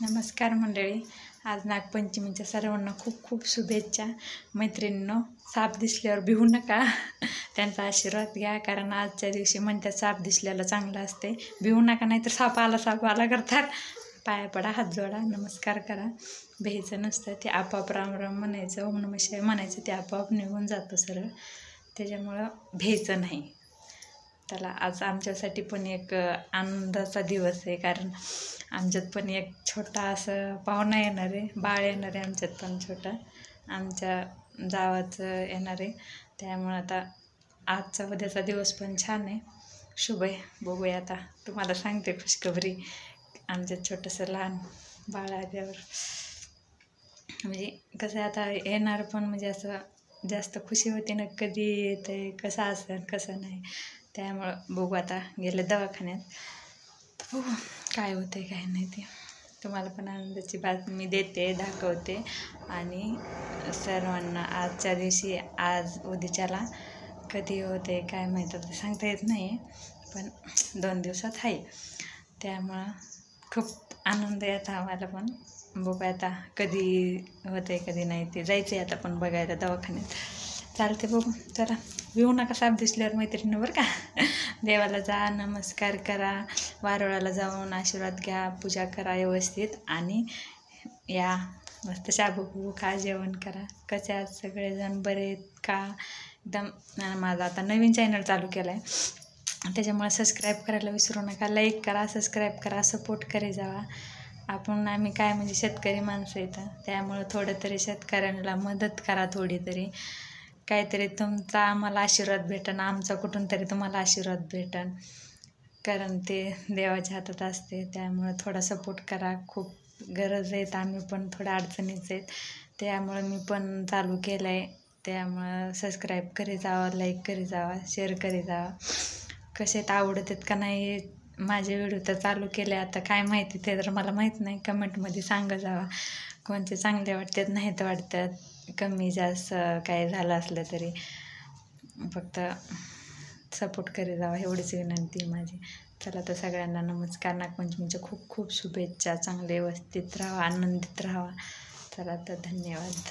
नमस्कार मंडळी. आज नागपंचमीच्या सर्वांना खूप खूप शुभेच्छा. मैत्रिणींनो, साप दिसल्यावर भिवू नका, त्यांचा आशीर्वाद घ्या, कारण आजच्या दिवशी म्हणतात साप दिसल्याला चांगलं असते. भिवू नका, नाहीतर साप आला करतात. पाया पडा, हात जोडा, नमस्कार करा. भ्यायचं नसतं, ते आपोआप राम राम म्हणायचं, ओम नमः शिवाय म्हणायचं, ते आपोआप निघून जातं सरळ. त्याच्यामुळं भ्यायचं नाही. त्याला आज आमच्यासाठी पण एक आनंदाचा दिवस आहे, कारण आमच्यात पण एक छोटा असं पाहुणा येणार आहे, बाळ येणार आहे आमच्यात पण छोटा, आमच्या जावाचं येणार आहे. त्यामुळं आता आजचा उद्याचा दिवस पण छान आहे, शुभ आहे. बघूया, आता तुम्हाला सांगते खुशखबरी. आमच्यात छोटंसं लहान बाळ आल्यावर म्हणजे कसं आता येणार पण म्हणजे असं जास्त खुशी होते ना, कधी येतं कसं असेल कसं नाही. त्यामुळं बघू, आता गेले दवाखान्यात, हो काय होते काय नाही ते तुम्हाला पण आनंदाची बातमी देते, दाखवते. आणि सर्वांना आजच्या दिवशी, आज उद्याच्याला कधी होते काय माहीत, ते सांगता येत नाही, पण 2 दिवसात आहे. त्यामुळं खूप आनंद आहे आता आम्हाला पण. बघू आता कधी होते कधी नाही, ते जायचं आहे आता पण बघायला दवाखान्यात. चालते, बघू. चला, येऊ नका साप दिसल्यावर मैत्रिणी, बरं का. देवाला जा, नमस्कार करा, वारुळाला जाऊन आशीर्वाद घ्या, पूजा करा व्यवस्थित, आणि या मस्त शाबू खा, जेवण करा. कसे आज सगळेजण, बरे आहेत का? एकदम. माझा आता नवीन चॅनल चालू केला आहे, त्याच्यामुळे सबस्क्राईब करायला विसरू नका. लाईक करा, सबस्क्राईब करा, सपोर्ट करे जावा. आम्ही काय म्हणजे शेतकरी माणसं येतं, त्यामुळं थोडं तरी शेतकऱ्यांना मदत करा, थोडी तरी काहीतरी तुमचा आम्हाला आशीर्वाद भेटन, आमचा कुठून तरी तुम्हाला आशीर्वाद भेटन, कारण ते देवाच्या हातात असते. त्यामुळं थोडा सपोर्ट करा, खूप गरज आहेत, आम्ही पण थोड्या अडचणीच आहेत. त्यामुळं मी पण चालू केलं आहे. त्यामुळं सबस्क्राईब करी जावा, लाईक करी जावा, शेअर करी जावा. कसे आवडत आहेत का नाही माझे व्हिडिओ, तर चालू केले आता, काय माहिती ते तर मला माहीत नाही. कमेंटमध्ये सांगा जावा, कोणते चांगले वाटतात नाहीत वाटतात, कमी जास्त काय झालं असलं तरी फक्त सपोर्ट करी जावा, एवढीच विनंती माझी. चला तर सगळ्यांना नमस्कार. नागपंचमीच्या खूप खूप शुभेच्छा. चांगले व्यवस्थित राहा, आनंदित राहा. चला तर धन्यवाद.